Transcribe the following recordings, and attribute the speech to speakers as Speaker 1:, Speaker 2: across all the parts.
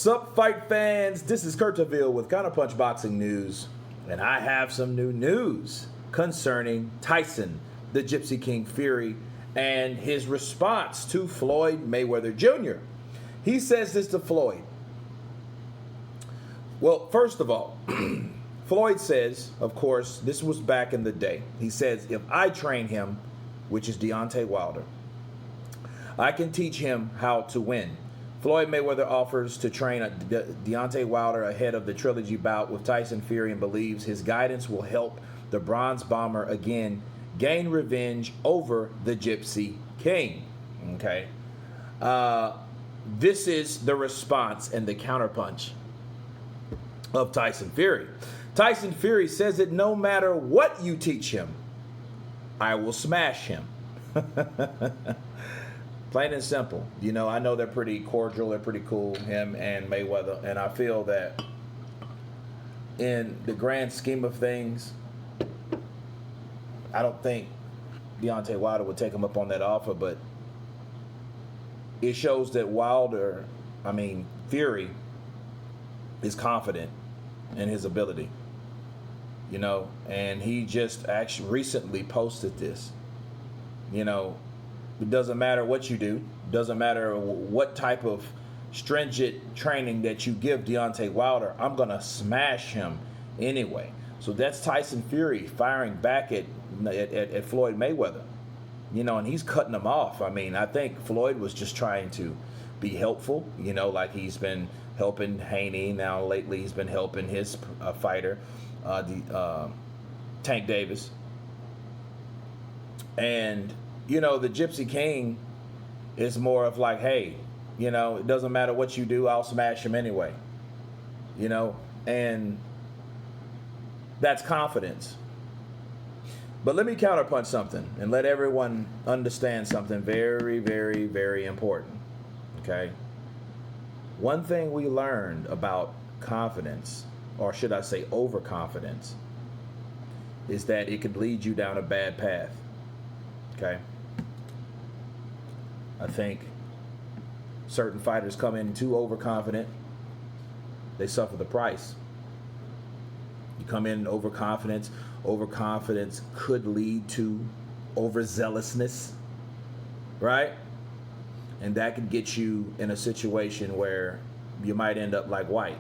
Speaker 1: What's up, fight fans? This is Curtaville with Counterpunch Boxing News, and I have some new news concerning Tyson, the Gypsy King Fury, and his response to Floyd Mayweather Jr. He says this to Floyd. Well, first of all, Floyd says, of course, this was back in the day. He says, if I train him, which is Deontay Wilder, I can teach him how to win. Floyd Mayweather offers to train Deontay Wilder ahead of the trilogy bout with Tyson Fury and believes his guidance will help the Bronze Bomber again gain revenge over the Gypsy King. Okay. This is the response and the counterpunch of Tyson Fury. Tyson Fury says that no matter what you teach him, I will smash him. Plain and simple. You know, I know they're pretty cordial, they're pretty cool, him and Mayweather, and I feel that in the grand scheme of things, I don't think Deontay Wilder would take him up on that offer, but it shows that Fury is confident in his ability, you know, and he just actually recently posted this, you know. It doesn't matter what you do. Doesn't matter what type of stringent training that you give Deontay Wilder. I'm going to smash him anyway. So that's Tyson Fury firing back at Floyd Mayweather. You know, and he's cutting him off. I mean, I think Floyd was just trying to be helpful. You know, like he's been helping Haney. Now lately he's been helping his fighter, Tank Davis. And you know, the Gypsy King is more of like, hey, you know, it doesn't matter what you do, I'll smash him anyway. You know, and that's confidence. But let me counterpunch something and let everyone understand something very, very, very important. Okay? One thing we learned about confidence, or should I say overconfidence, is that it could lead you down a bad path. Okay? I think certain fighters come in too overconfident. They suffer the price. You come in overconfidence. Overconfidence could lead to overzealousness, right? And that could get you in a situation where you might end up like White.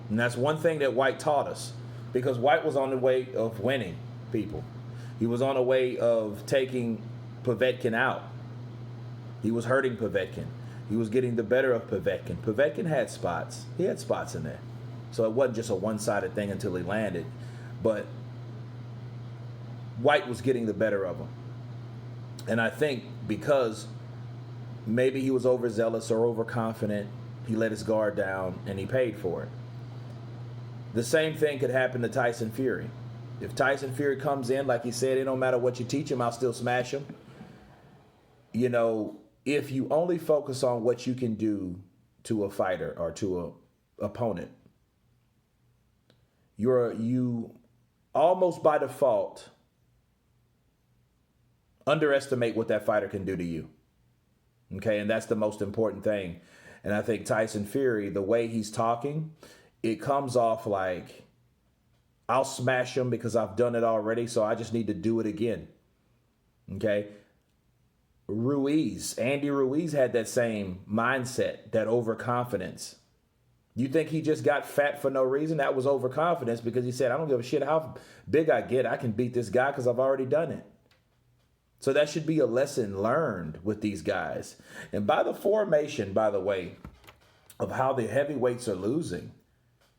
Speaker 1: And that's one thing that White taught us, because White was on the way of winning people. He was on the way of taking Povetkin out. He was hurting Povetkin. He was getting the better of Povetkin. Povetkin had spots. He had spots in there. So it wasn't just a one-sided thing until he landed. But White was getting the better of him. And I think because maybe he was overzealous or overconfident, he let his guard down and he paid for it. The same thing could happen to Tyson Fury. If Tyson Fury comes in, like he said, it don't matter what you teach him, I'll still smash him. You know, if you only focus on what you can do to a fighter or to an opponent, you almost by default underestimate what that fighter can do to you. Okay, and that's the most important thing. And I think Tyson Fury, the way he's talking, it comes off like, I'll smash him because I've done it already, so I just need to do it again. Okay? Andy Ruiz had that same mindset, that overconfidence. You think he just got fat for no reason? That was overconfidence, because he said, I don't give a shit how big I get. I can beat this guy because I've already done it. So that should be a lesson learned with these guys. And by the formation, by the way, of how the heavyweights are losing,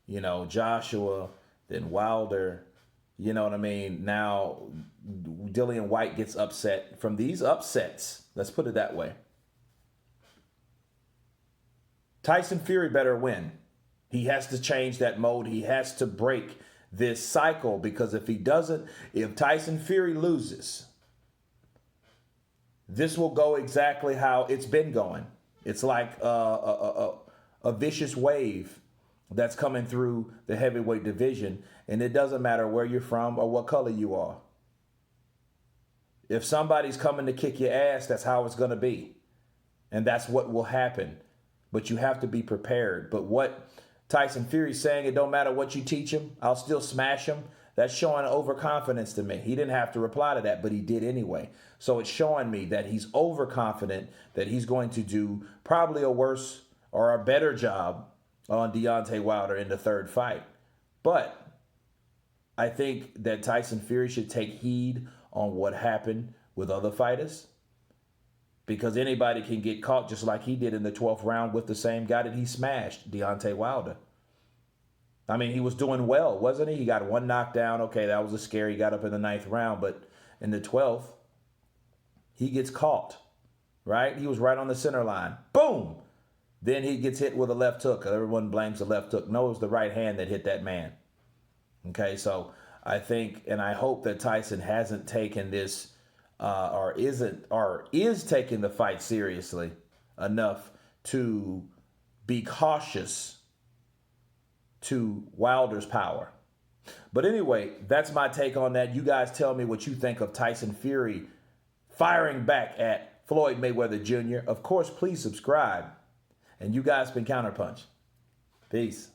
Speaker 1: you know, Joshua, then Wilder, you know what I mean? Now, Dillian White gets upset from these upsets. Let's put it that way. Tyson Fury better win. He has to change that mode. He has to break this cycle, because if he doesn't, if Tyson Fury loses, this will go exactly how it's been going. It's like a vicious wave that's coming through the heavyweight division, and it doesn't matter where you're from or what color you are. If somebody's coming to kick your ass, that's how it's going to be. And that's what will happen. but you have to be prepared. But what Tyson Fury's saying, it don't matter what you teach him, I'll still smash him. That's showing overconfidence to me. He didn't have to reply to that, but he did anyway. So it's showing me that he's overconfident, that he's going to do probably a worse or a better job on Deontay Wilder in the third fight. But I think that Tyson Fury should take heed on what happened with other fighters, because anybody can get caught just like he did in the 12th round with the same guy that he smashed, Deontay Wilder. I mean, he was doing well, wasn't he? He got one knockdown. Okay, that was a scare. He got up in the 9th round, but in the 12th, he gets caught, right? He was right on the center line. Boom! Then he gets hit with a left hook. Everyone blames the left hook. No, it was the right hand that hit that man. Okay, so I think and I hope that Tyson hasn't taken this or is taking the fight seriously enough to be cautious to Wilder's power. But anyway, that's my take on that. You guys tell me what you think of Tyson Fury firing back at Floyd Mayweather Jr. Of course, please subscribe. And you guys been Counterpunch. Peace.